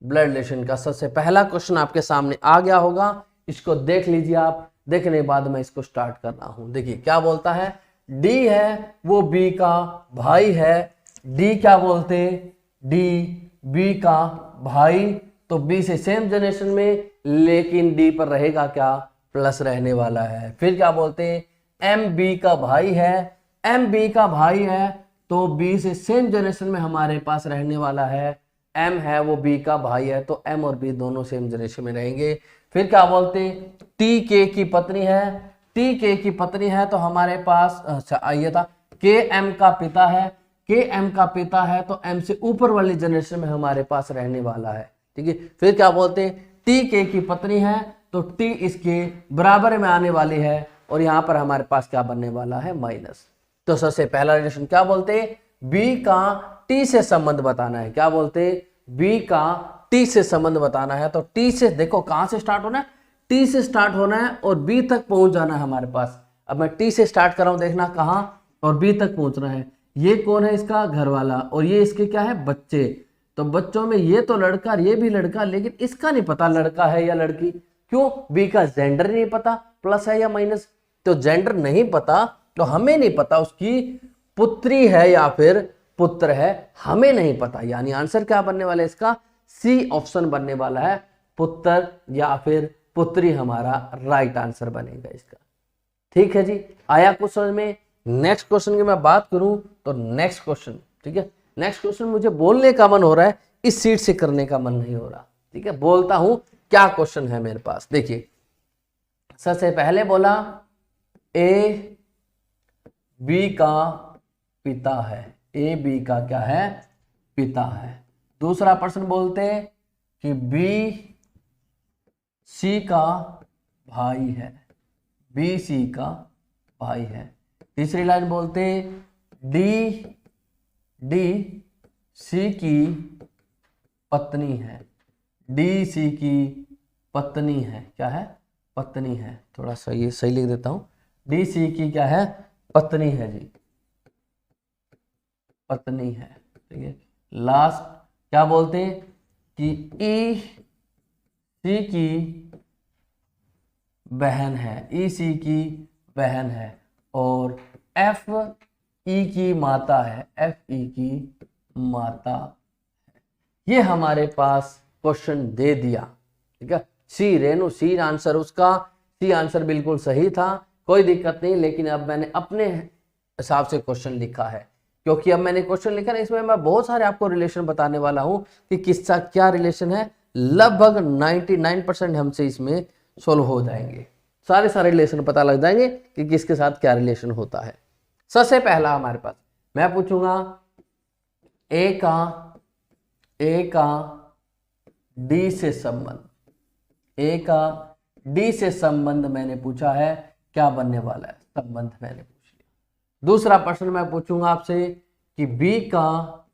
Blood relation का सबसे पहला क्वेश्चन आपके सामने आ गया होगा, इसको देख लीजिए आप। देखने के बाद मैं इसको स्टार्ट कर रहा हूं। देखिए क्या बोलता है, डी है वो बी का भाई है। डी क्या बोलते हैं, डी बी का भाई, तो बी से सेम जनरेशन में, लेकिन डी पर रहेगा क्या, प्लस रहने वाला है। फिर क्या बोलते हैं, एम बी का भाई है। एम बी का भाई है तो बी से सेम जनरेशन में हमारे पास रहने वाला है। एम है वो बी का भाई है, तो एम और बी दोनों सेम जनरेशन में रहेंगे। फिर क्या बोलते हैं, टी के की पत्नी है। टी के की पत्नी है तो हमारे पास, अच्छा ये था, के एम का पिता है। के एम का पिता है तो एम से ऊपर वाली जनरेशन में हमारे पास रहने वाला है। ठीक है। फिर क्या बोलते हैं, टी के की पत्नी है तो टी इसके बराबर में आने वाली है, और यहां पर हमारे पास क्या बनने वाला है, माइनस। तो सबसे पहला रिलेशन क्या बोलते हैं, बी का टी से संबंध बताना है। क्या बोलते हैं, बी का टी से संबंध बताना है। तो टी से देखो कहां से स्टार्ट होना है, टी से स्टार्ट होना है और बी तक पहुंच जाना है हमारे पास। अब मैं टी से स्टार्ट कर रहा हूं, देखना कहां, और बी तक पहुंचना है। ये कौन है, इसका घर वाला, और ये इसके क्या है, बच्चे। तो बच्चों में ये तो लड़का और ये भी लड़का, लेकिन इसका नहीं पता लड़का है या लड़की। क्यों, बी का जेंडर नहीं पता, प्लस है या माइनस। तो जेंडर नहीं पता तो हमें नहीं पता उसकी पुत्री है या फिर पुत्र है, हमें नहीं पता। यानी आंसर क्या बनने वाला है इसका, सी ऑप्शन बनने वाला है, पुत्र या फिर पुत्री हमारा राइट आंसर बनेगा इसका। ठीक है जी, आया कुछ समझ में। नेक्स्ट क्वेश्चन की मैं बात करूं तो नेक्स्ट क्वेश्चन, ठीक है, नेक्स्ट क्वेश्चन मुझे बोलने का मन हो रहा है, इस सीट से करने का मन नहीं हो रहा। ठीक है, बोलता हूं क्या क्वेश्चन है मेरे पास। देखिए सबसे पहले बोला ए बी का पिता है। ए बी का क्या है, पिता है। दूसरा प्रश्न बोलते हैं कि बी सी का भाई है। बी सी का भाई है। तीसरी लाइन बोलते हैं डी डी सी की पत्नी है। डी सी की पत्नी है, क्या है, पत्नी है। थोड़ा सा ये सही लिख देता हूं, डी सी की क्या है, पत्नी है जी, पत्नी है। ठीक है। लास्ट क्या बोलते हैं कि ई सी की बहन है। ई सी की बहन है, और एफ ई की माता है। एफ ई की माता। ये हमारे पास क्वेश्चन दे दिया। ठीक है, सी रेनू, सी आंसर उसका, सी आंसर बिल्कुल सही था, कोई दिक्कत नहीं। लेकिन अब मैंने अपने हिसाब से क्वेश्चन लिखा है, क्योंकि अब मैंने क्वेश्चन लिखा है, इसमें मैं बहुत सारे आपको रिलेशन बताने वाला हूं कि किसका क्या रिलेशन है। लगभग 99% हमसे इसमें सोल्व हो जाएंगे, सारे रिलेशन पता लग जाएंगे कि किसके साथ क्या रिलेशन होता है। सबसे पहला हमारे पास मैं पूछूंगा ए का डी से संबंध। ए का डी से संबंध मैंने पूछा है, क्या बनने वाला है, संबंध मैंने पूछ लिया। दूसरा प्रश्न मैं पूछूंगा आपसे कि बी का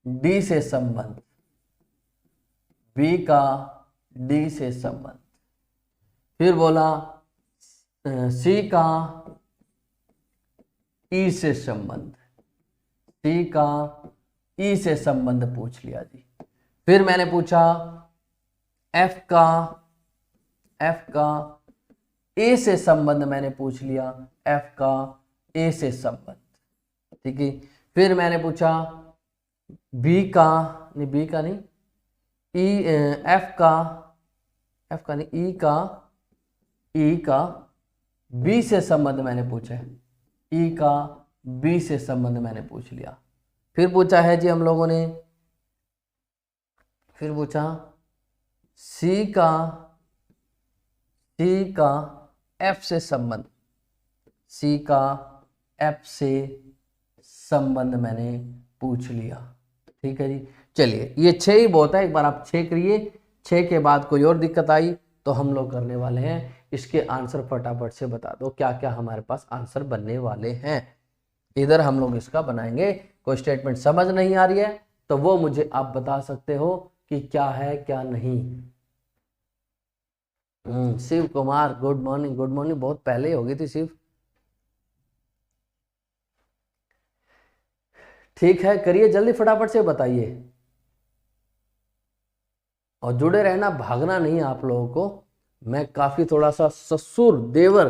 डी से संबंध। बी का डी से संबंध। फिर बोला सी का ई से संबंध। सी का ई से संबंध पूछ लिया जी। फिर मैंने पूछा एफ का ए से संबंध मैंने पूछ लिया, एफ का ए से संबंध। ठीक है। फिर मैंने पूछा बी का नहीं, ई एफ का नहीं, ई का बी से संबंध मैंने पूछा है। ई का बी से संबंध मैंने पूछ लिया। फिर पूछा है जी हम लोगों ने, फिर पूछा सी का एफ से संबंध। सी का एफ से संबंध मैंने पूछ लिया। ठीक है जी। चलिए ये 6 ही बहुत है, एक बार आप 6 करिए। 6 के बाद कोई और दिक्कत आई तो हम लोग करने वाले हैं इसके आंसर, फटाफट से बता दो क्या क्या हमारे पास आंसर बनने वाले हैं। इधर हम लोग इसका बनाएंगे। कोई स्टेटमेंट समझ नहीं आ रही है तो वो मुझे आप बता सकते हो कि क्या है क्या नहीं। Shiv Kumar good morning, good morning बहुत पहले ही हो गई थी शिव। ठीक है, करिए जल्दी फटाफट से बताइए, और जुड़े रहना, भागना नहीं आप लोगों को। मैं काफी थोड़ा सा ससुर देवर,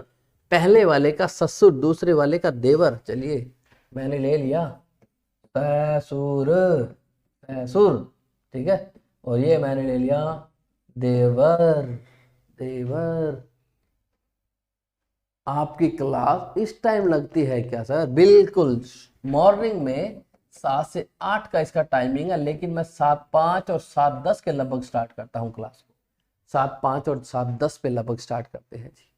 पहले वाले का ससुर, दूसरे वाले का देवर, चलिए मैंने ले लिया ससुर, ससुर, ठीक है, और ये मैंने ले लिया देवर, देवर। आपकी क्लास इस टाइम लगती है क्या सर? बिल्कुल, मॉर्निंग में 7 से 8 का इसका टाइमिंग है, लेकिन मैं 7:05 और 7:10 के लगभग स्टार्ट करता हूँ क्लास को। 7:05 और 7:10 पे लगभग स्टार्ट करते हैं जी,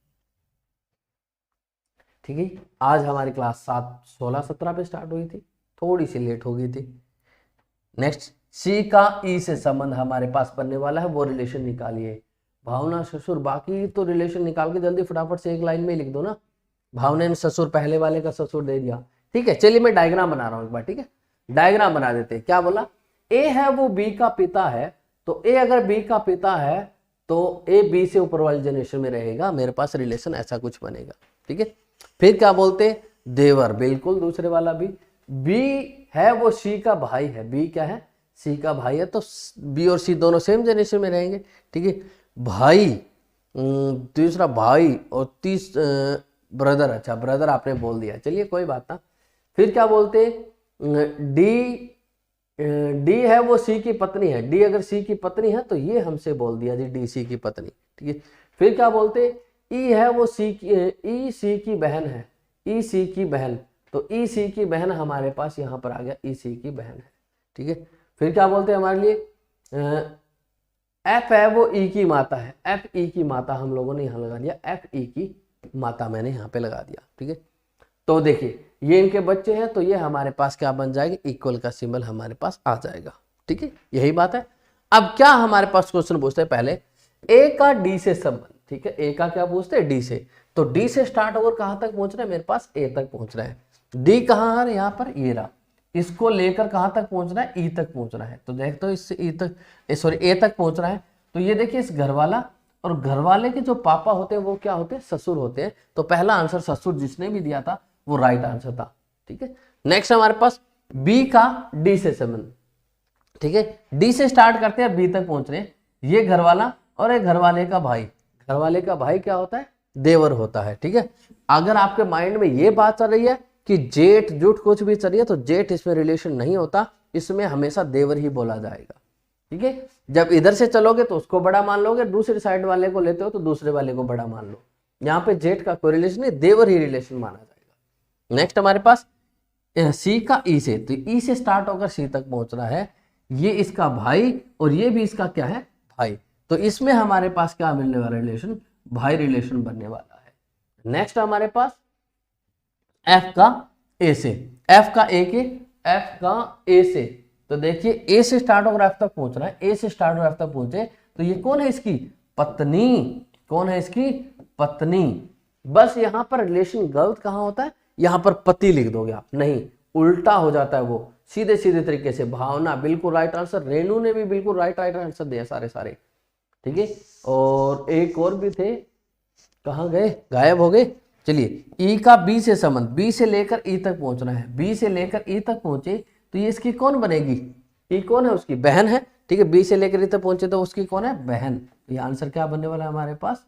ठीक है। आज हमारी क्लास 7:16-17 पे स्टार्ट हुई थी, थोड़ी सी लेट हो गई थी। नेक्स्ट, सी का ई से संबंध हमारे पास बनने वाला है, वो रिलेशन निकालिए। भावना ससुर, बाकी तो रिलेशन निकाल के जल्दी फटाफट से एक लाइन में लिख दो ना। भावना ने ससुर, पहले वाले का ससुर दे दिया, ठीक है। चलिए मैं डायग्राम बना रहा हूं एक बार, ठीक है, डायग्राम बना देते हैं। क्या बोला? ए है वो बी का पिता है, तो ए अगर बी का पिता है तो ए बी से ऊपर वाली जनरेशन में रहेगा, मेरे पास रिलेशन ऐसा कुछ बनेगा, ठीक है। फिर क्या बोलते? देवर, बिल्कुल दूसरे वाला भी। बी है वो सी का भाई है, बी क्या है? सी का भाई है, तो बी और सी दोनों सेम जनरेशन में रहेंगे, ठीक है। भाई, दूसरा भाई, और ब्रदर, अच्छा ब्रदर आपने बोल दिया, चलिए कोई बात ना। फिर क्या बोलते? डी, डी है वो सी की पत्नी है, डी अगर सी की पत्नी है तो ये हमसे बोल दिया जी डी सी की पत्नी, ठीक है। फिर क्या बोलते? ई है वो सी की, ई सी की बहन है, ई सी की बहन, तो ई सी की बहन हमारे पास यहाँ पर आ गया, ई सी की बहन है, ठीक है। फिर क्या बोलते हैं हमारे लिए? एफ है वो ई की माता है, एफ ई की माता हम लोगों ने यहाँ लगा दिया, एफ ई की माता मैंने यहाँ पे लगा दिया, ठीक है। तो देखिए ये इनके बच्चे हैं, तो ये हमारे पास क्या बन जाएगा? इक्वल का सिंबल हमारे पास आ जाएगा, ठीक है, यही बात है। अब क्या हमारे पास क्वेश्चन पूछते हैं, पहले ए का डी से संबंध, ठीक है। ए का क्या पूछते हैं? डी से, तो डी से स्टार्ट होकर कहां तक पहुंच रहा है? मेरे पास ए तक पहुंच रहा है। डी कहां है? यहाँ पर ये रहा, इसको लेकर कहां तक पहुंच रहा है? ई तक पहुंच रहा है, तो देख तो इससे ई तक, सॉरी ए तक पहुंच रहा है। तो ये देखिए इस घर वाला और घर वाले के जो पापा होते हैं वो क्या होते हैं? ससुर होते हैं। तो पहला आंसर ससुर जिसने भी दिया था वो राइट आंसर था, ठीक है। नेक्स्ट हमारे पास बी का डी से संबंध, ठीक है। डी से स्टार्ट करते हैं, बी तक पहुंच रहे हैं। ये घर वाला और ये घर वाले का भाई, घर वाले का भाई क्या होता है? देवर होता है, ठीक है। अगर आपके माइंड में ये बात चल रही है कि जेठ जुट कुछ भी चल रही है, तो जेठ इसमें रिलेशन नहीं होता, इसमें हमेशा देवर ही बोला जाएगा, ठीक है। जब इधर से चलोगे तो उसको बड़ा मान लोगे, दूसरी साइड वाले को लेते हो तो दूसरे वाले को बड़ा मान लो। यहाँ पे जेठ का कोई रिलेशन नहीं, देवर ही रिलेशन माना जाएगा। नेक्स्ट हमारे पास सी का ई से, तो ई से स्टार्ट होकर सी तक पहुंच रहा है, ये इसका भाई और ये भी इसका क्या है? भाई। तो इसमें हमारे पास क्या मिलने वाला रिलेशन? भाई रिलेशन बनने वाला है। नेक्स्ट हमारे पास एफ का ए से, एफ का ए के, एफ का ए से, तो देखिए ए से स्टार्ट होकर एफ तक पहुंच रहा है, ए से स्टार्ट होकर एफ तक पहुंचे, तो ये कौन है? इसकी पत्नी। कौन है? इसकी पत्नी। बस यहां पर रिलेशन गलत कहां होता है? यहां पर पति लिख दोगे आप, नहीं उल्टा हो जाता है वो, सीधे सीधे तरीके से। भावना बिल्कुल राइट आंसर, रेनू ने भी बिल्कुल राइट आंसर दिया सारे सारे, ठीक है। और एक और भी थे, कहां गए? गायब हो गए। चलिए ई का बी से संबंध, बी से लेकर ई तक पहुंचना है, बी से लेकर ई तक पहुंचे तो ये इसकी कौन बनेगी? ई कौन है? उसकी बहन है, ठीक है। बी से लेकर ई तक पहुंचे तो उसकी कौन है? बहन। ये आंसर क्या बनने वाला है हमारे पास?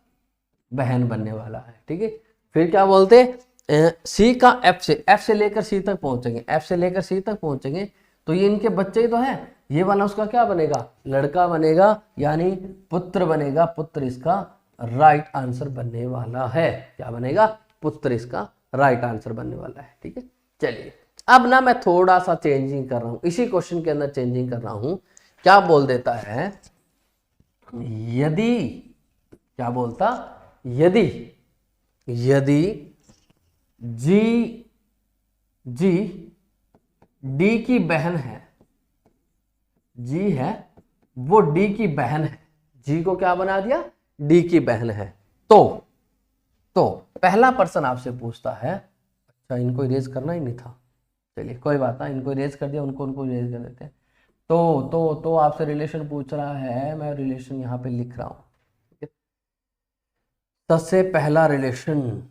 बहन बनने वाला है, ठीक है। फिर क्या बोलते? सी का एफ से लेकर सी तक पहुंचेंगे, एफ से लेकर सी तक पहुंचेंगे, तो ये इनके बच्चे ही तो हैं। ये वाला उसका क्या बनेगा? लड़का बनेगा, यानी पुत्र बनेगा, पुत्र इसका राइट आंसर बनने वाला है। क्या बनेगा? पुत्र इसका राइट आंसर बनने वाला है, ठीक है। चलिए अब ना मैं थोड़ा सा चेंजिंग कर रहा हूं, इसी क्वेश्चन के अंदर चेंजिंग कर रहा हूं। क्या बोल देता है? यदि, क्या बोलता? यदि, यदि जी, जी डी की बहन है, जी है वो डी की बहन है, जी को क्या बना दिया? डी की बहन है, तो पहला पर्सन आपसे पूछता है, अच्छा इनको इरेज करना ही नहीं था, चलिए कोई बात ना, इनको इरेज कर दिया, उनको इरेज कर देते हैं। तो आपसे रिलेशन पूछ रहा है, मैं रिलेशन यहाँ पे लिख रहा हूं। सबसे पहला रिलेशन,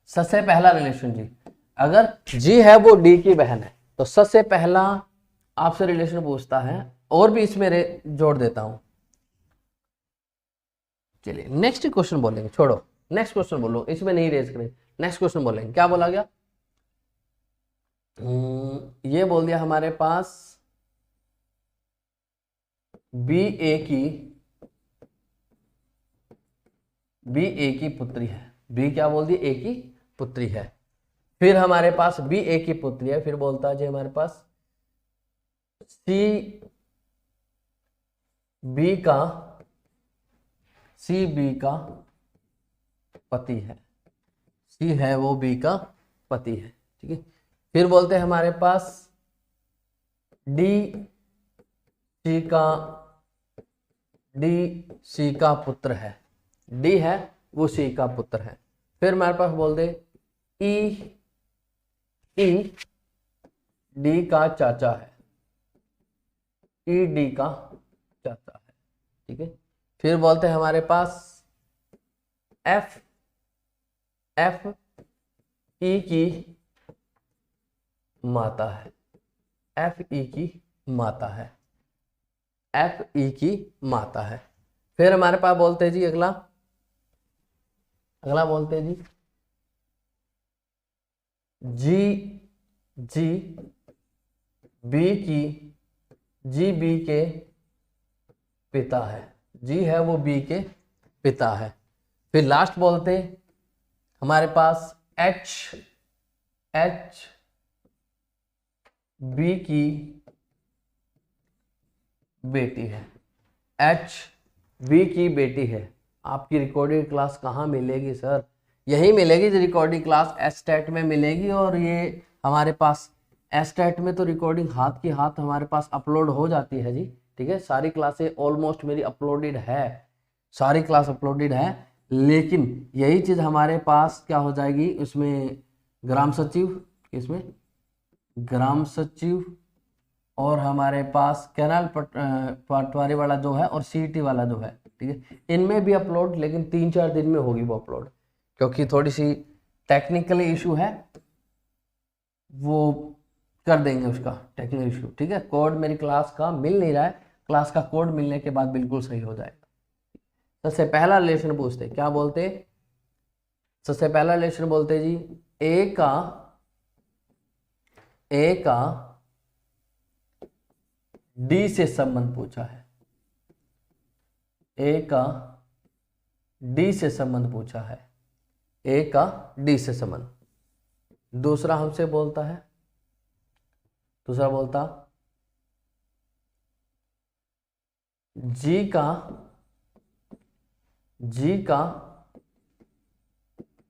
सबसे पहला रिलेशन जी, अगर जी है वो डी की बहन है तो सबसे पहला आपसे रिलेशन पूछता है, और भी इसमें जोड़ देता हूं। चलिए नेक्स्ट क्वेश्चन बोलेंगे, छोड़ो नेक्स्ट क्वेश्चन बोलो, इसमें नहीं रेज करें, नेक्स्ट क्वेश्चन बोलेंगे। क्या बोला गया? ये बोल दिया हमारे पास बी ए की पुत्री है। बी क्या बोल दी? ए की पुत्री है। फिर हमारे पास बी ए की पुत्री है, फिर बोलता है जी हमारे पास सी बी का पति है। सी है वो बी का पति है, ठीक है। फिर बोलते हैं हमारे पास डी सी का पुत्र है। डी है वो सी का पुत्र है। फिर हमारे पास बोल दे ई डी का चाचा है। ई डी का चाचा है, ठीक है। फिर बोलते हैं हमारे पास एफ ई की माता है। एफ ई की माता है। एफ ई की माता है। फिर हमारे पास बोलते हैं जी अगला बोलते हैं जी बी के पिता है। जी है वो बी के पिता है। फिर लास्ट बोलते हमारे पास एच बी की बेटी है। एच बी की बेटी है। आपकी रिकॉर्डिंग क्लास कहाँ मिलेगी सर? यही मिलेगी जो रिकॉर्डिंग क्लास एस्टेट में मिलेगी। और ये हमारे पास एस्टेट में तो रिकॉर्डिंग हाथ की हाथ हमारे पास अपलोड हो जाती है जी, ठीक है। सारी क्लासें ऑलमोस्ट मेरी अपलोडेड है, सारी क्लास अपलोडेड है। लेकिन यही चीज़ हमारे पास क्या हो जाएगी, उसमें ग्राम सचिव और हमारे पास कैनाल पटवारी वाला जो है और सीईटी वाला जो है, ठीक है, इनमें भी अपलोड, लेकिन 3-4 दिन में होगी वो अपलोड, क्योंकि थोड़ी सी टेक्निकली इशू है, वो कर देंगे उसका टेक्निकल इशू, ठीक है। कोड मेरी क्लास का मिल नहीं रहा है, क्लास का कोड मिलने के बाद बिल्कुल सही हो जाएगा। सबसे पहला रिलेशन पूछते क्या बोलते? सबसे पहला रिलेशन बोलते जी ए का डी से संबंध पूछा है। ए का डी से संबंध पूछा है। ए का डी से संबंध। दूसरा हमसे बोलता है, दूसरा बोलता जी का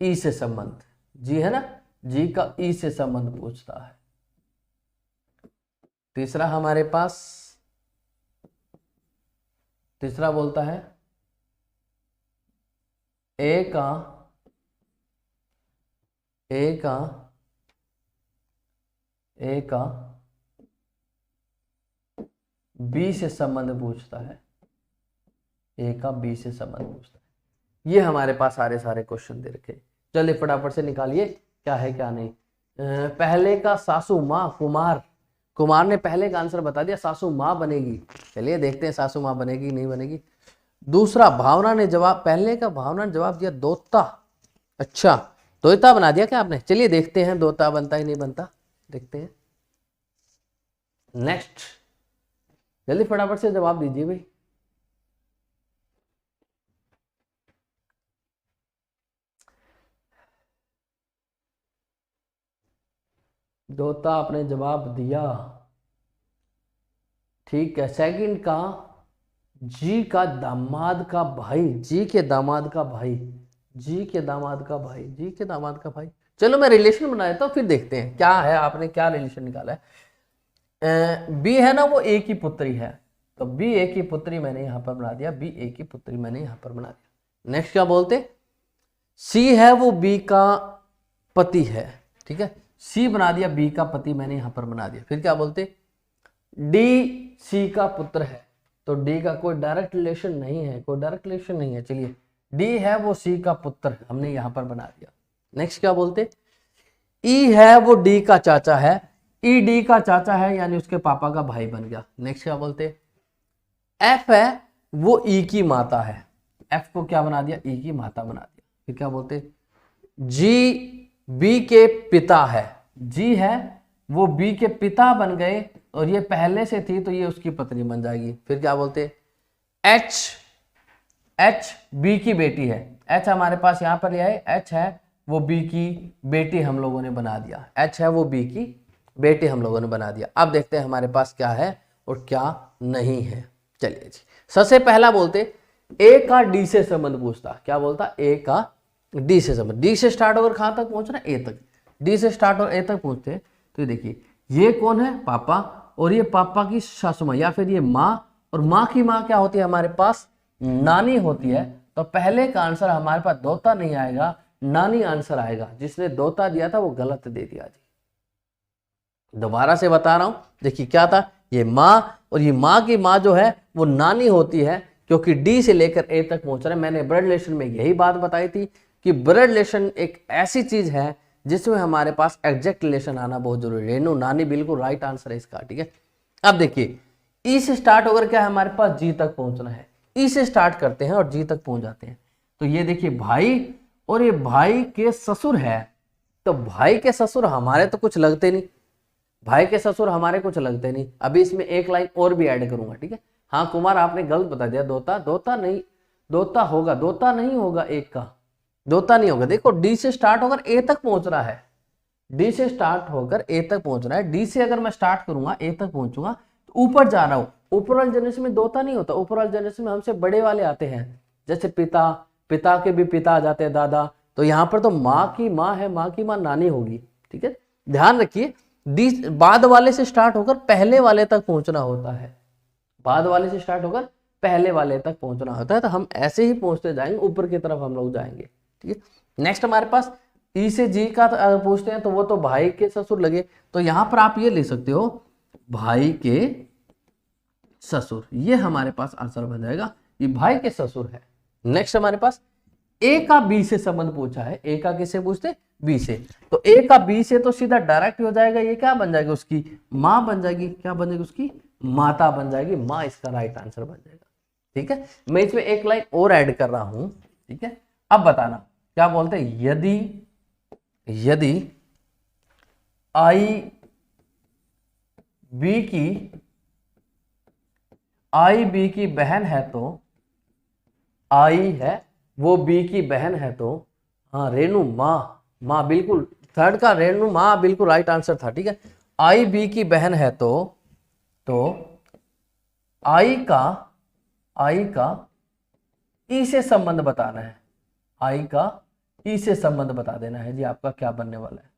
ई से संबंध। जी है ना, जी का ई से संबंध पूछता है। तीसरा हमारे पास, तीसरा बोलता है ए का बी से संबंध पूछता है। ए का बी से संबंध पूछता है। ये हमारे पास सारे क्वेश्चन दे रखे। चलिए फटाफट से निकालिए क्या है क्या नहीं। पहले का सासू माँ कुमार ने पहले का आंसर बता दिया, सासू माँ बनेगी। चलिए देखते हैं सासू माँ बनेगी नहीं बनेगी। दूसरा भावना ने जवाब, पहले का भावना ने जवाब दिया दोता। अच्छा दोता बना दिया क्या आपने? चलिए देखते हैं दोता बनता ही नहीं बनता, देखते हैं। नेक्स्ट जल्दी फटाफट से जवाब दीजिए भाई। दोता आपने जवाब दिया, ठीक है। सेकंड का जी का दामाद का भाई, जी के दामाद का भाई, जी के दामाद का भाई, जी के दामाद का भाई। चलो मैं रिलेशन बना देता हूँ, फिर देखते हैं क्या है, आपने क्या रिलेशन निकाला है। बी है ना वो ए की पुत्री है, तो बी ए की पुत्री मैंने यहां पर बना दिया, बी ए की पुत्री मैंने यहां पर बना दिया। नेक्स्ट क्या बोलते? सी है वो बी का पति है, ठीक है। सी बना दिया, बी का पति मैंने यहां पर बना दिया। फिर क्या बोलते? डी सी का पुत्र है, तो डी का कोई डायरेक्ट रिलेशन नहीं है, कोई डायरेक्ट रिलेशन नहीं है। चलिए डी है वो सी का पुत्र, हमने यहां पर बना दिया। नेक्स्ट क्या बोलते? ई है वो डी का चाचा है, ई डी का चाचा है यानी उसके पापा का भाई बन गया। नेक्स्ट क्या बोलते, एफ है वो ई की माता है, एफ को क्या बना दिया, ई की माता बना दिया। फिर क्या बोलते, जी बी के पिता है, जी है वो बी के पिता बन गए और ये पहले से थी तो ये उसकी पत्नी बन जाएगी। फिर क्या बोलते, एच बी की बेटी है, एच हमारे पास यहां पर यह है, एच है वो बी की बेटी हम लोगों ने बना दिया, एच है वो बी की बेटी हम लोगों ने बना दिया। अब देखते हैं हमारे पास क्या है और क्या नहीं है। चलिए जी, सबसे पहला बोलते ए का डी से संबंध पूछता, क्या बोलता, ए का डी से संबंध, डी से स्टार्ट होकर कहां तक पहुंचना, ए तक, डी से स्टार्ट और ए तक पहुंचते। तो देखिए ये कौन है, पापा, और ये पापा की सासू माँ या फिर ये माँ, और माँ की माँ क्या होती है हमारे पास, नानी होती है। तो पहले का आंसर हमारे पास दोता नहीं आएगा, नानी आंसर आएगा। जिसने दोता दिया था वो गलत दे दिया जी। दोबारा से बता रहा हूं, देखिए क्या था, ये माँ और ये माँ की माँ जो है वो नानी होती है, क्योंकि डी से लेकर ए तक पहुंच रहा है। मैंने ब्लड रिलेशन में यही बात बताई थी कि ब्लड रिलेशन एक ऐसी चीज है जिसमें हमारे पास एग्जैक्ट रिलेशन आना बहुत जरूरी है। रेनू नानी बिल्कुल राइट आंसर है इसका, ठीक है। अब देखिए ई से स्टार्ट होकर क्या है हमारे पास, जी तक पहुंचना है। ई से स्टार्ट करते हैं और जी तक पहुंच जाते हैं। तो ये देखिए भाई, और ये भाई के ससुर है, तो भाई के ससुर हमारे तो कुछ लगते नहीं, भाई के ससुर हमारे कुछ लगते नहीं। अभी इसमें एक लाइन और भी ऐड करूंगा, ठीक है। हाँ कुमार आपने गलत बता दिया, दोता, दोता नहीं, दोता होगा, दोता नहीं होगा, एक का दोता नहीं होगा। देखो डी से स्टार्ट होकर ए तक पहुंच रहा है, डी से स्टार्ट होकर ए तक पहुंच रहा है। डी से अगर मैं स्टार्ट करूंगा ए तक पहुंचूंगा तो ऊपर जा रहा हूं। ऊपर वाले जनरेशन में दोता नहीं होता, ऊपर वाले जनरेशन में हमसे बड़े वाले आते हैं, जैसे पिता, पिता के भी पिता आ जाते हैं, दादा। तो यहाँ पर तो माँ की माँ है, माँ की माँ नानी होगी, ठीक है। ध्यान रखिए डी बाद वाले से स्टार्ट होकर पहले वाले तक पहुंचना होता है, बाद वाले से स्टार्ट होकर पहले वाले तक पहुंचना होता है। तो हम ऐसे ही पहुंचते जाएंगे, ऊपर की तरफ हम लोग जाएंगे, ठीक है। नेक्स्ट हमारे पास ई से जी का अगर पूछते हैं तो वो तो भाई के ससुर लगे। तो यहां पर आप ये ले सकते हो भाई के ससुर, ये हमारे पास आंसर बन जाएगा, ये भाई के ससुर है। नेक्स्ट हमारे पास ए का बी से संबंध पूछा है, ए का किससे पूछते, बी से। तो ए का बी से तो सीधा डायरेक्ट हो जाएगा, ये क्या बन जाएगा, उसकी माँ बन जाएगी, क्या बन जाएगी, उसकी माता बन जाएगी, माँ इसका राइट आंसर बन जाएगा, ठीक है। मैं इसमें एक लाइन और ऐड कर रहा हूं, ठीक है। अब बताना क्या बोलते हैं, यदि आई बी की बहन है तो, आई है वो बी की बहन है तो, हाँ रेनू माँ बिल्कुल, थर्ड का रेनू माँ बिल्कुल राइट आंसर था, ठीक है। आई बी की बहन है तो आई का ई से संबंध बताना है, आई का ई से संबंध बता देना है जी। आपका क्या बनने वाला है,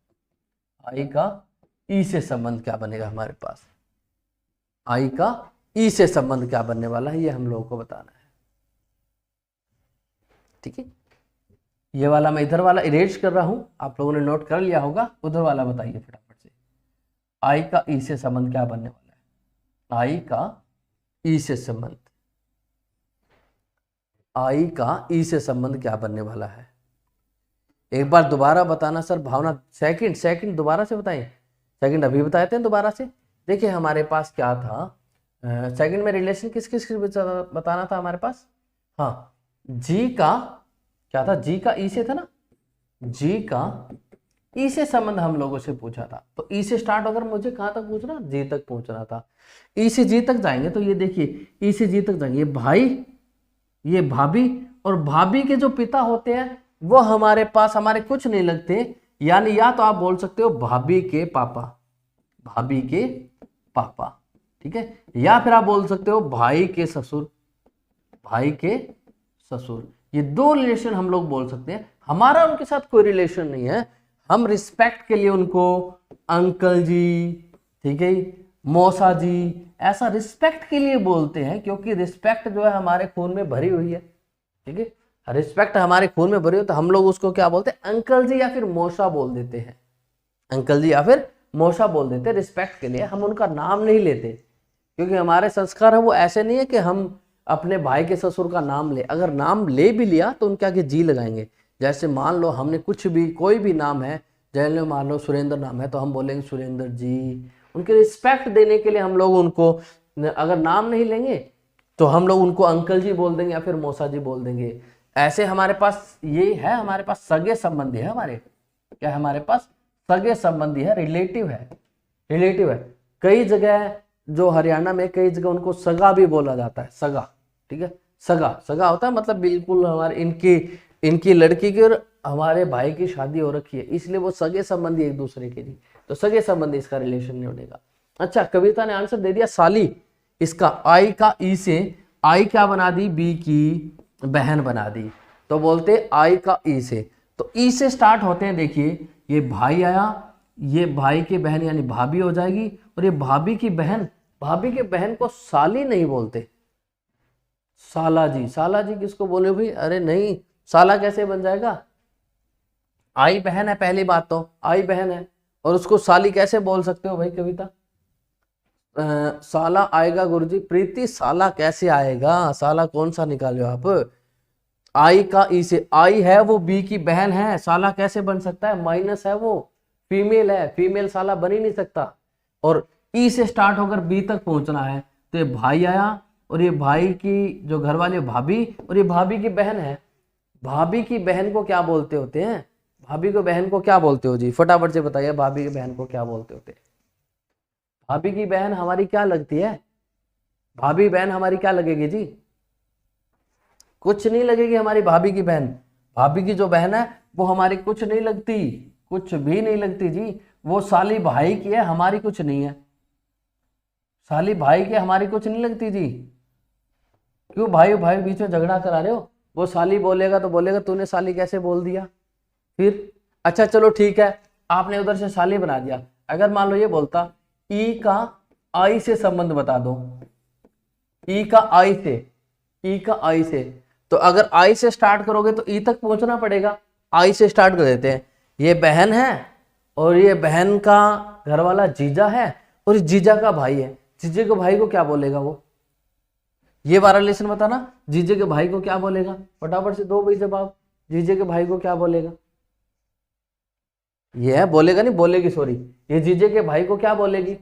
आई का ई से संबंध क्या बनेगा हमारे पास, आई का ई से संबंध क्या बनने वाला है, ये हम लोगों को बताना है, ठीक है। ये वाला मैं इधर वाला इरेज कर रहा हूं, आप लोगों ने नोट कर लिया होगा, उधर वाला बताइए फटाफट से। आई का ई से संबंध क्या बनने वाला है, आई का ई से संबंध, आई का ई से संबंध क्या बनने वाला है। एक बार दोबारा बताना सर, भावना सेकंड दोबारा से बताएं, सेकंड अभी बताए थे दोबारा से। देखिए हमारे पास क्या था, सेकंड में रिलेशन किस किस बताना था हमारे पास, हाँ जी का क्या था, जी का ई से था ना, जी का ई से संबंध हम लोगों से पूछा था। तो ई से स्टार्ट होकर मुझे कहां तक पूछना, जी तक पूछना था। ई से जी तक जाएंगे तो ये देखिए ई से जी तक जाएंगे, ये भाई, ये भाभी, और भाभी के जो पिता होते हैं वो हमारे पास हमारे कुछ नहीं लगते, यानी या तो आप बोल सकते हो भाभी के पापा, भाभी के पापा, ठीक है, या फिर आप बोल सकते हो भाई के ससुर, भाई के ससुर। ये दो रिलेशन हम लोग बोल सकते हैं, हमारा उनके साथ कोई रिलेशन नहीं है, हम रिस्पेक्ट के लिए उनको अंकल जी, ठीक है, मौसा जी, ऐसा रिस्पेक्ट के लिए बोलते हैं, क्योंकि रिस्पेक्ट जो है हमारे खून में भरी हुई है, ठीक है। रिस्पेक्ट हमारे खून में भरी हो तो हम लोग उसको क्या बोलते हैं, अंकल जी या फिर मौसा बोल देते हैं, अंकल जी या फिर मौसा बोल देते हैं रिस्पेक्ट के लिए। हम उनका नाम नहीं लेते, क्योंकि हमारे संस्कार है वो ऐसे नहीं है कि हम अपने भाई के ससुर का नाम ले, अगर नाम ले भी लिया तो उनके आगे जी लगाएंगे। जैसे मान लो हमने कुछ भी कोई भी नाम है, जैसे मान लो सुरेंद्र नाम है तो हम बोलेंगे सुरेंद्र जी। उनके रिस्पेक्ट देने के लिए हम लोग उनको, अगर नाम नहीं लेंगे तो हम लोग उनको अंकल जी बोल देंगे या फिर मौसा जी बोल देंगे। ऐसे हमारे पास ये है, हमारे पास सगे संबंधी है, हमारे क्या है, हमारे पास सगे संबंधी है, रिलेटिव है, रिलेटिव है। कई जगह जो हरियाणा में कई जगह उनको सगा भी बोला जाता है, सगा, ठीक है। सगा, सगा होता है मतलब बिल्कुल हमारे इनकी लड़की की और हमारे भाई की शादी हो रखी है, इसलिए वो सगे संबंधी एक दूसरे के लिए, तो सगे संबंधी इसका रिलेशन नहीं बनेगा। अच्छा, कविता ने आंसर दे दिया साली। इसका आई का ई से आई क्या बना दी, बी की बहन बना दी, तो बोलते आई का ई से, तो ई से स्टार्ट होते हैं। देखिए ये भाई आया, ये भाई की बहन यानी भाभी हो जाएगी, और ये भाभी की बहन, भाभी के बहन को साली नहीं बोलते, साला जी। साला जी किसको बोले भाई, अरे नहीं, साला कैसे बन जाएगा, आई बहन है, पहली बात तो आई बहन है, और उसको साली कैसे बोल सकते हो भाई कविता। साला आएगा गुरुजी, प्रीति साला कैसे आएगा, साला कौन सा निकाले आप। आई का ई से, आई है वो बी की बहन है, साला कैसे बन सकता है, माइनस है वो, फीमेल है, फीमेल साला बन ही नहीं सकता। और ई से स्टार्ट होकर बी तक पहुंचना है, तो ये भाई आया, और ये भाई की जो घर वाली भाभी, और ये भाभी की बहन है। भाभी की बहन को क्या बोलते होते हैं, भाभी को बहन को क्या बोलते हो जी, फटाफट से बताइए, भाभी की बहन को क्या बोलते होते हैं। भाभी की बहन हमारी क्या लगती है, भाभी बहन हमारी क्या लगेगी जी, कुछ नहीं लगेगी हमारी भाभी की बहन। भाभी की जो बहन है वो हमारी कुछ नहीं लगती, कुछ भी नहीं लगती जी, वो साली भाई की है, हमारी कुछ नहीं है, साली भाई की हमारी कुछ नहीं लगती जी। क्यों भाई भाई बीच में झगड़ा करा रहे हो, वो साली बोलेगा तो बोलेगा तूने साली कैसे बोल दिया फिर। अच्छा चलो ठीक है, आपने उधर से साली बना दिया, अगर मान लो ये बोलता ई का आई से संबंध बता दो, ई का आई से, ई का आई से, तो अगर आई से स्टार्ट करोगे तो ई तक पहुंचना पड़ेगा। आई से स्टार्ट कर देते हैं, ये बहन है और ये बहन का घर वाला जीजा है और जीजा का भाई है, जीजे के भाई को क्या बोलेगा वो, ये वाला रिलेशन बताना, जीजे के भाई को क्या बोलेगा, फटाफट से दो भाई जवाब, जीजे के भाई को क्या बोलेगा, ये है बोलेगा नहीं, बोलेगी सॉरी, ये जीजे के भाई को क्या बोलेगी,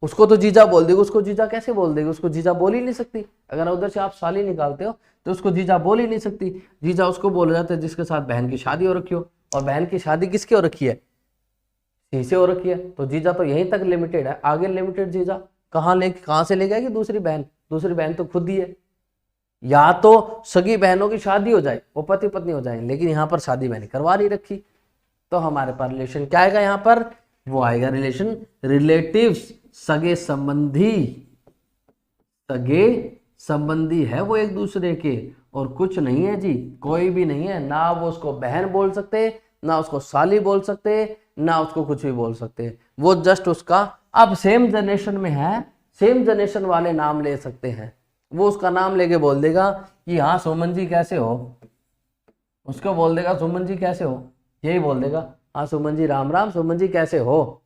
उसको तो जीजा बोल देगी, उसको जीजा कैसे बोल देगी, उसको जीजा बोल ही नहीं सकती। अगर उधर से आप साली निकालते हो तो उसको जीजा बोल ही नहीं सकती। जीजा उसको बोला जाता है जिसके साथ बहन की शादी हो रखी हो, और बहन की शादी किसके हो रखी है, सी से हो रखी है, तो जीजा तो यहीं तक लिमिटेड है, आगे लिमिटेड जीजा कहाँ से ले जाएगी दूसरी बहन तो खुद ही है। या तो सगी बहनों की शादी हो जाए, वो पति पत्नी हो जाए, लेकिन यहाँ पर शादी मैंने करवा नहीं रखी, तो हमारे पास रिलेशन क्या आएगा, यहाँ पर वो आएगा रिलेशन रिलेटिव्स, सगे संबंधी, सगे संबंधी है वो एक दूसरे के, और कुछ नहीं है जी, कोई भी नहीं है, ना वो उसको बहन बोल सकते, ना उसको साली बोल सकते, ना उसको कुछ भी बोल सकते, वो जस्ट उसका, अब सेम जनरेशन में है, सेम जनरेशन वाले नाम ले सकते हैं, वो उसका नाम लेके बोल देगा कि हाँ सुमन जी कैसे हो, उसको बोल देगा सुमन जी कैसे हो, यही बोल देगा, हाँ सुमन जी राम राम, सुमन जी कैसे हो,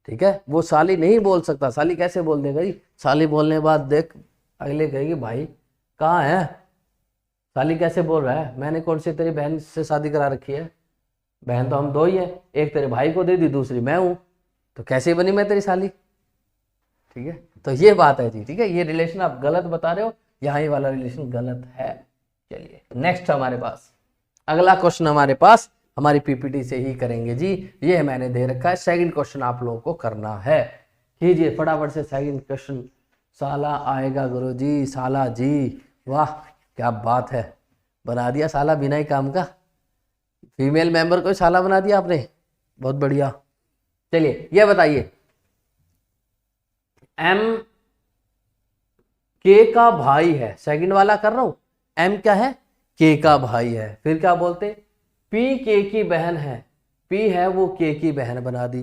ठीक है। वो साली नहीं बोल सकता, साली कैसे बोल देगा जी, साली बोलने के बाद देख अगले कहेगी भाई कहाँ है, साली कैसे बोल रहा है, मैंने कौन सी तेरी बहन से शादी करा रखी है, बहन तो हम दो ही हैं, एक तेरे भाई को दे दी, दूसरी मैं हूँ, तो कैसे बनी मैं तेरी साली, ठीक है। तो ये बात है जी, ठीक है, ये रिलेशन आप गलत बता रहे हो, यहाँ ये वाला रिलेशन गलत है। चलिए नेक्स्ट हमारे पास अगला क्वेश्चन, हमारे पास हमारी पीपीटी से ही करेंगे जी, ये मैंने दे रखा है, सेकंड क्वेश्चन आप लोगों को करना है, कीजिए फटाफट से सेकंड क्वेश्चन। साला आएगा गुरुजी, साला जी, वाह क्या बात है, बना दिया साला बिना ही काम का, फीमेल मेंबर को साला बना दिया आपने, बहुत बढ़िया। चलिए ये बताइए, एम के का भाई है, सेकंड वाला कर रहा हूं, एम क्या है, के का भाई है, फिर क्या बोलते, पी के की बहन है, पी है वो के की बहन बना दी,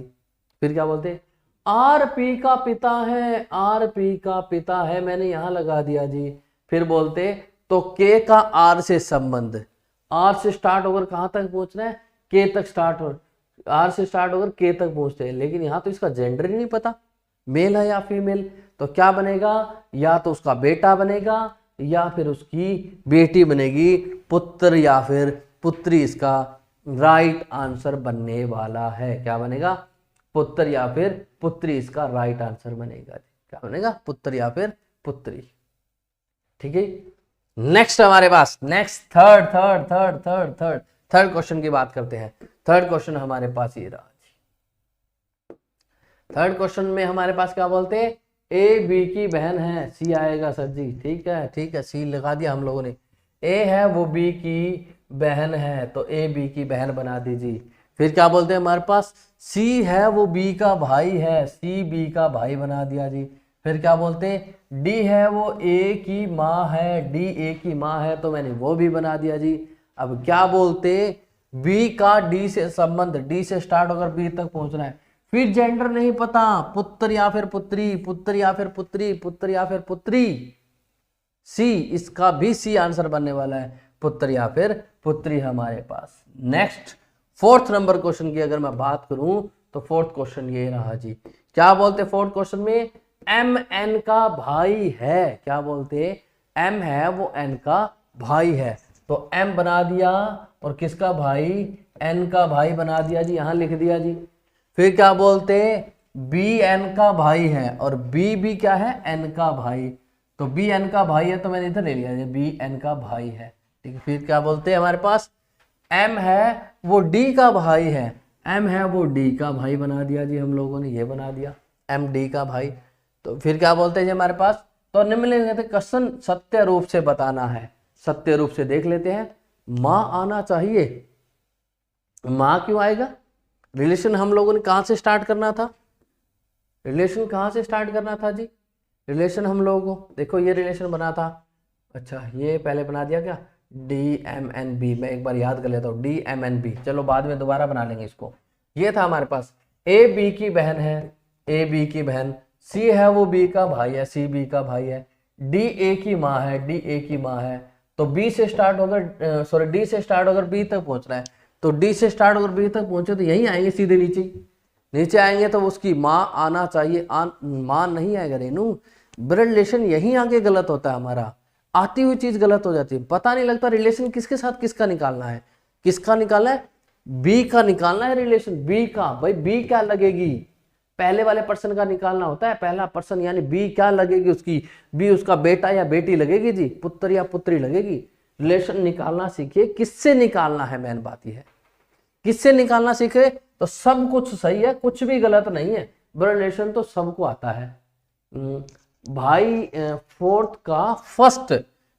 फिर क्या बोलते, आर पी का पिता है, आर पी का पिता है, मैंने यहां लगा दिया जी, फिर बोलते तो के का आर से संबंध, आर से स्टार्ट होकर कहां तक पहुंचना है, के तक स्टार्ट हो, आर से स्टार्ट होकर के तक पहुंचते हैं, लेकिन यहां तो इसका जेंडर ही नहीं पता, मेल है या फीमेल, तो क्या बनेगा, या तो उसका बेटा बनेगा या फिर उसकी बेटी बनेगी, पुत्र या फिर पुत्री इसका राइट आंसर बनने वाला है। क्या बनेगा? पुत्र या फिर पुत्री इसका राइट आंसर बनेगा। क्या बनेगा? पुत्र या फिर पुत्री। ठीक है, नेक्स्ट हमारे पास नेक्स्ट थर्ड क्वेश्चन की बात करते हैं। थर्ड क्वेश्चन हमारे पास ये रहा। थर्ड क्वेश्चन में हमारे पास क्या बोलते हैं? ए बी की बहन है, सी आएगा सर जी। ठीक है, सी लगा दिया हम लोगों ने। ए है वो बी की बहन है, तो ए बी की बहन बना दीजिए। फिर क्या बोलते हैं हमारे पास? सी है वो बी का भाई है, सी बी का भाई बना दिया जी। फिर क्या बोलते हैं? डी है वो ए की माँ है, डी ए की माँ है, तो मैंने वो भी बना दिया जी। अब क्या बोलते? बी का डी से संबंध, डी से स्टार्ट होकर बी तक पहुंचना है। फिर जेंडर नहीं पता, पुत्र या फिर पुत्री, पुत्र या फिर पुत्री, पुत्र या फिर पुत्री। सी, इसका भी सी आंसर बनने वाला है, पुत्र या फिर पुत्री हमारे पास। नेक्स्ट फोर्थ नंबर क्वेश्चन की अगर मैं बात करूं तो फोर्थ क्वेश्चन ये रहा जी। क्या बोलते फोर्थ क्वेश्चन में? एम एन का भाई है। क्या बोलते? एम है वो एन का भाई है, तो एम बना दिया और किसका भाई? एन का भाई बना दिया जी, यहां लिख दिया जी। फिर क्या बोलते? बी एन का भाई है और बी भी क्या है? एन का भाई, तो बी एन का भाई है, तो मैंने इधर ले लिया बी एन का भाई है। ठीक है, फिर क्या बोलते हैं हमारे पास? एम है वो डी का भाई है, एम है वो डी का भाई बना दिया जी हम लोगों ने, ये बना दिया एम डी का भाई। तो फिर क्या बोलते हैं जी हमारे पास? तो निम्नलिखित क्वेश्चन सत्य रूप से बताना है। सत्य रूप से देख लेते हैं। माँ आना चाहिए, माँ क्यों आएगा? रिलेशन हम लोगों ने कहां से स्टार्ट करना था? रिलेशन कहां से स्टार्ट करना था जी? रिलेशन हम लोगों को देखो ये रिलेशन बना था। अच्छा, ये पहले बना दिया क्या? D M N B. मैं एक बार याद कर लेता हूँ, डी एम एन बी, चलो बाद में दोबारा बना लेंगे इसको। ये था हमारे पास ए बी की बहन है, ए बी की बहन। सी है वो बी का भाई है, सी बी का भाई है। डी ए की माँ है, डी ए की माँ है। तो बी से स्टार्ट होकर सॉरी डी से स्टार्ट होकर बी तक पहुंचना है, तो डी से स्टार्ट होकर बी तक पहुंचे तो यहीं आएंगे सीधे नीचे। नीचे आएंगे तो उसकी माँ आना चाहिए, माँ नहीं आएगा रेनू। ब्लड रिलेशन यहीं आके गलत होता है हमारा, आती हुई चीज गलत हो जाती है। पता नहीं लगता रिलेशन किसके साथ किसका निकालना है। किसका निकालना है? बी का निकालना है रिलेशन, बी का। भाई बी क्या लगेगी? पहले वाले पर्सन का निकालना होता है, पहला पर्सन यानी बी क्या लगेगी उसकी? बी उसका बेटा या बेटी लगेगी जी, पुत्र या पुत्री लगेगी। रिलेशन निकालना सीखिए, किससे निकालना है, मेन बात यह है किससे निकालना सीखे तो सब कुछ सही है, कुछ भी गलत नहीं है। ब्लड रिलेशन तो सबको आता है। भाई फोर्थ का फर्स्ट,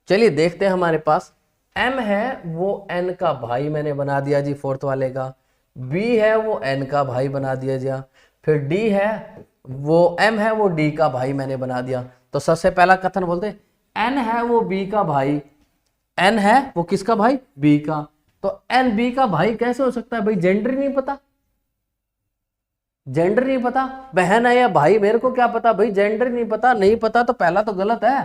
चलिए देखते हैं हमारे पास। एम है वो एन का भाई मैंने बना दिया जी फोर्थ वाले का। बी है वो एन का भाई बना दिया जी। फिर डी है वो एम है वो डी का भाई मैंने बना दिया। तो सबसे पहला कथन बोलते एन है वो बी का भाई, एन है वो किसका भाई? बी का। तो एन बी का भाई कैसे हो सकता है भाई? जेंडर नहीं पता, जेंडर नहीं पता, बहन है या भाई मेरे को क्या पता भाई? जेंडर नहीं पता, नहीं पता तो पहला तो गलत है,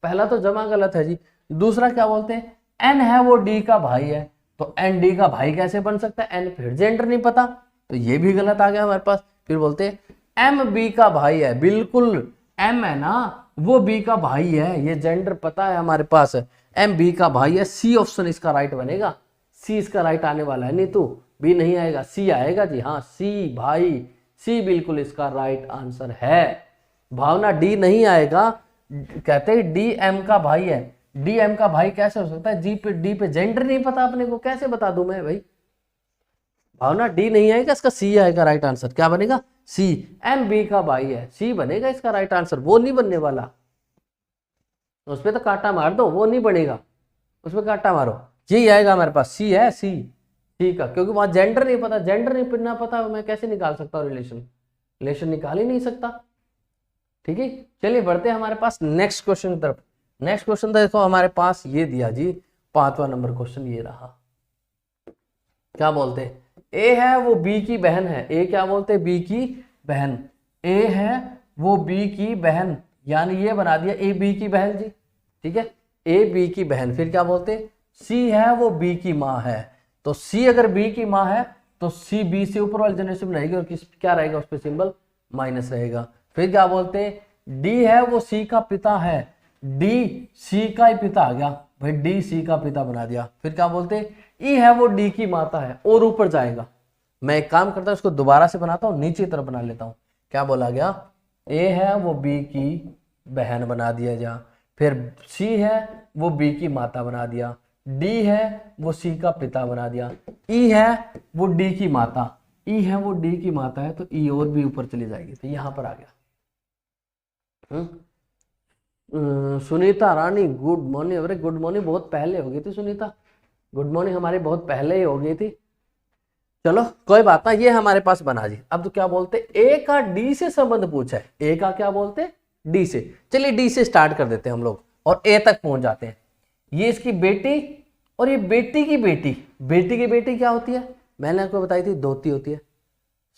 पहला तो जमा गलत है जी। दूसरा क्या बोलते हैं? एन है वो डी का भाई है, तो एन डी का भाई कैसे बन सकता है? एन फिर जेंडर नहीं पता, तो ये भी गलत आ गया हमारे पास। फिर बोलते हैं एम बी का भाई है, बिल्कुल एम है ना वो बी का भाई है, ये जेंडर पता है हमारे पास, एम बी का भाई है। सी ऑप्शन इसका राइट बनेगा, सी इसका राइट आने वाला है, नहीं तो बी नहीं आएगा, सी आएगा जी। हाँ सी भाई, सी बिल्कुल इसका राइट आंसर है। भावना डी नहीं आएगा, कहते हैं डी एम का भाई है। डी एम का भाई कैसे हो सकता है? जी पे डी पे जेंडर नहीं पता अपने को, कैसे बता दूं मैं भाई? भावना डी नहीं आएगा, इसका सी आएगा राइट आंसर। क्या बनेगा? सी। एम बी का भाई है, सी बनेगा इसका राइट आंसर, वो नहीं बनने वाला। उसपे तो कांटा मार दो, वो नहीं बनेगा, उसमें कांटा मारो। यही आएगा हमारे पास, सी है, सी। ठीक है, क्योंकि वहां जेंडर नहीं पता, जेंडर नहीं ना पता, मैं कैसे निकाल सकता हूँ रिलेशन? रिलेशन निकाल ही नहीं सकता। ठीक है, चलिए बढ़ते हैं हमारे पास नेक्स्ट क्वेश्चन की तरफ। नेक्स्ट क्वेश्चन देखो हमारे पास ये दिया जी, 5वां नंबर क्वेश्चन ये रहा। क्या बोलते हैं? ए है वो बी की बहन है। ए क्या बोलते हैं? बी की बहन। ए है वो बी की बहन, यानी ये बना दिया ए बी की बहन जी। ठीक है, ए बी की बहन। फिर क्या बोलते हैं? सी है वो बी की माँ है, तो सी अगर बी की माँ है तो सी बी से ऊपर वाले जनरेशन में रहेगी और किस क्या रहेगा? उस पर सिंबल माइनस रहेगा। फिर क्या बोलते हैं? डी है वो सी का पिता है, डी सी का ही पिता आ गया भाई, डी सी का पिता बना दिया। फिर क्या बोलते, ई है वो डी की माता है, और ऊपर जाएगा। मैं एक काम करता हूं, इसको दोबारा से बनाता हूं, नीचे तरफ बना लेता हूं। क्या बोला गया, ए है वो बी की बहन बना दिया जा, फिर सी है वो बी की माता बना दिया, डी है वो सी का पिता बना दिया, ई है वो डी की माता, ई है वो डी की माता है, तो ई और भी ऊपर चली जाएगी, तो यहां पर आ गया। सुनीता रानी गुड मॉर्निंग। अरे गुड मॉर्निंग बहुत पहले हो गई थी सुनीता, गुड मॉर्निंग हमारी बहुत पहले ही हो गई थी। चलो कोई बात ना, ये हमारे पास बना जी। अब तो क्या बोलते, ए का डी से संबंध पूछा है, ए का क्या बोलते, डी से। चलिए डी से स्टार्ट कर देते हैं हम लोग और ए तक पहुंच जाते हैं। ये इसकी बेटी और ये बेटी की बेटी, बेटी की बेटी क्या होती है, मैंने आपको बताई थी दोती होती है।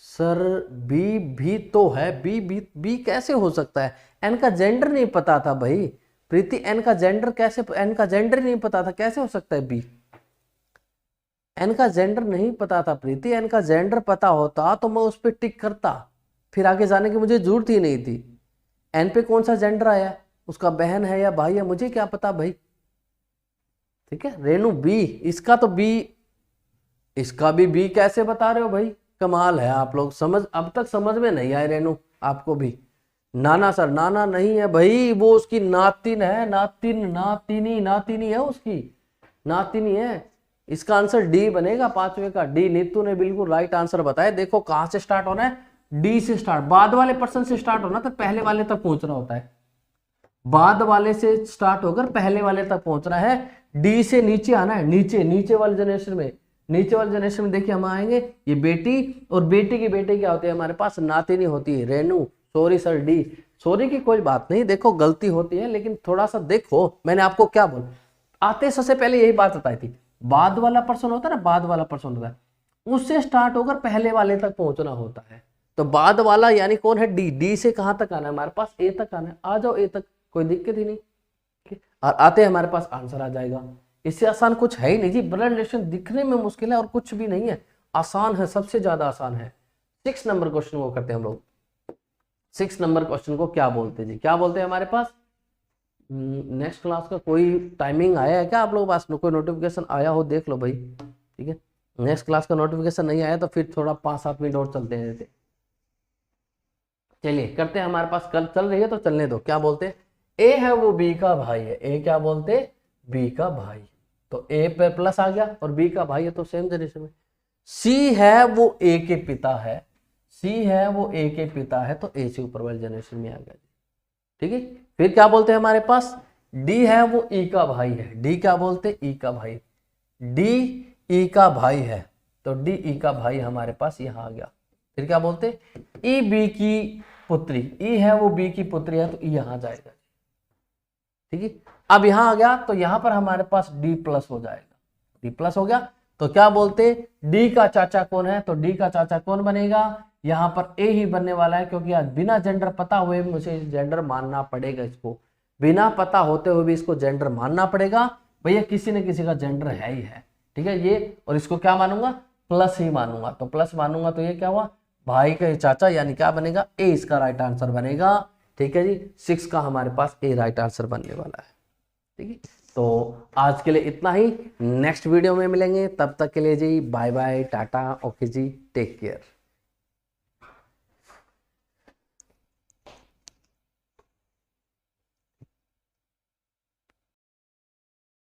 सर बी भी तो है, बी कैसे हो सकता है, एन का जेंडर नहीं पता था भाई प्रीति, एन का जेंडर कैसे, एन का जेंडर नहीं पता था, कैसे हो सकता है बी, एन का जेंडर नहीं पता था प्रीति, एन का जेंडर पता होता तो मैं उस पर टिक करता, फिर आगे जाने की मुझे जरूरत ही नहीं थी। एन पे कौन सा जेंडर आया, उसका बहन है या भाई है, मुझे क्या पता भाई। ठीक है, रेनू बी, इसका तो बी, इसका भी बी कैसे बता रहे हो भाई, कमाल है आप लोग, समझ अब तक समझ में नहीं आए रेनू आपको भी। नाना सर, नाना नहीं है भाई, वो उसकी नातिन है, नातिनी है उसकी, नातिनी है। इसका आंसर डी बनेगा, पांचवे का डी। नीतू ने बिल्कुल राइट आंसर बताया। देखो कहां से स्टार्ट होना है, डी से स्टार्ट, बाद वाले पर्सन से स्टार्ट होना तो पहले वाले तक पहुंचना होता है, बाद वाले से स्टार्ट होकर पहले वाले तक पहुंचना है। डी से नीचे आना है, नीचे वाले जनरेशन में, नीचे वाले जनरेशन में देखिए हम आएंगे, ये बेटी और बेटी की बेटी क्या होती है हमारे पास, नातिनी होती है। Renu sorry sir D, sorry की कोई बात नहीं, देखो गलती होती है लेकिन थोड़ा सा देखो, मैंने आपको क्या बोला, आते सबसे पहले यही बात बताई थी, बाद वाला पर्सन होता है ना, बाद वाला पर्सन होता है, उससे स्टार्ट होकर पहले वाले तक पहुंचना होता है। तो बाद वाला यानी कौन है, डी। डी से कहां तक आना है हमारे पास, ए तक आना है, आ जाओ ए तक, कोई दिक्कत ही नहीं। और आते हमारे पास आंसर आ जाएगा। इससे आसान कुछ है ही नहीं जी, ब्लड रिलेशन दिखने में मुश्किल है और कुछ भी नहीं है, आसान है, सबसे ज्यादा आसान है। 6 नंबर क्वेश्चन को करते हैं हम लोग। 6 नंबर क्वेश्चन को क्या बोलते हैं जी, क्या बोलते हैं हमारे पास, नेक्स्ट क्लास का कोई टाइमिंग आया है क्या आप लोगों के पास, कोई नोटिफिकेशन आया हो देख लो भाई। ठीक है, नेक्स्ट क्लास का नोटिफिकेशन नहीं आया तो फिर थोड़ा 5-7 मिनट और चलते हैं। चलिए करते हैं, हमारे पास कल चल रही है तो चलने दो। क्या बोलते हैं, ए है वो बी का भाई है, ए क्या बोलते, बी का भाई, तो ए पे प्लस आ गया और बी का भाई है तो सेम जनरेशन में। सी है वो ए के पिता है, सी है वो ए के पिता है तो ए से ऊपर वाले जनरेशन में आ गया। ठीक है, फिर क्या बोलते हैं हमारे पास, डी है वो ई का भाई है, डी क्या बोलते, ई का भाई, डी ई का भाई है तो डी ई का भाई हमारे पास यहां आ गया। फिर क्या बोलते, ई बी की पुत्री, ई है वो बी की पुत्री है तो ई यहां जाएगा। ठीक है, अब यहां आ गया तो यहां पर हमारे पास डी प्लस हो जाएगा, डी प्लस हो गया तो क्या बोलते, डी का चाचा कौन है, तो डी का चाचा कौन बनेगा, यहां पर ए ही बनने वाला है, क्योंकि आज बिना जेंडर पता हुए मुझे जेंडर मानना पड़ेगा, इसको बिना पता होते हुए भी इसको जेंडर मानना पड़ेगा भैया, किसी न किसी का जेंडर है ही है। ठीक है, ये और इसको क्या मानूंगा, प्लस ही मानूंगा, तो प्लस मानूंगा तो ये क्या हुआ, भाई का चाचा, यानी क्या बनेगा, ए इसका राइट आंसर बनेगा। ठीक है जी, 6 का हमारे पास ए राइट आंसर बनने वाला है। ठीक है, तो आज के लिए इतना ही, नेक्स्ट वीडियो में मिलेंगे, तब तक के लिए जी बाय बाय टाटा, ओके जी, टेक केयर।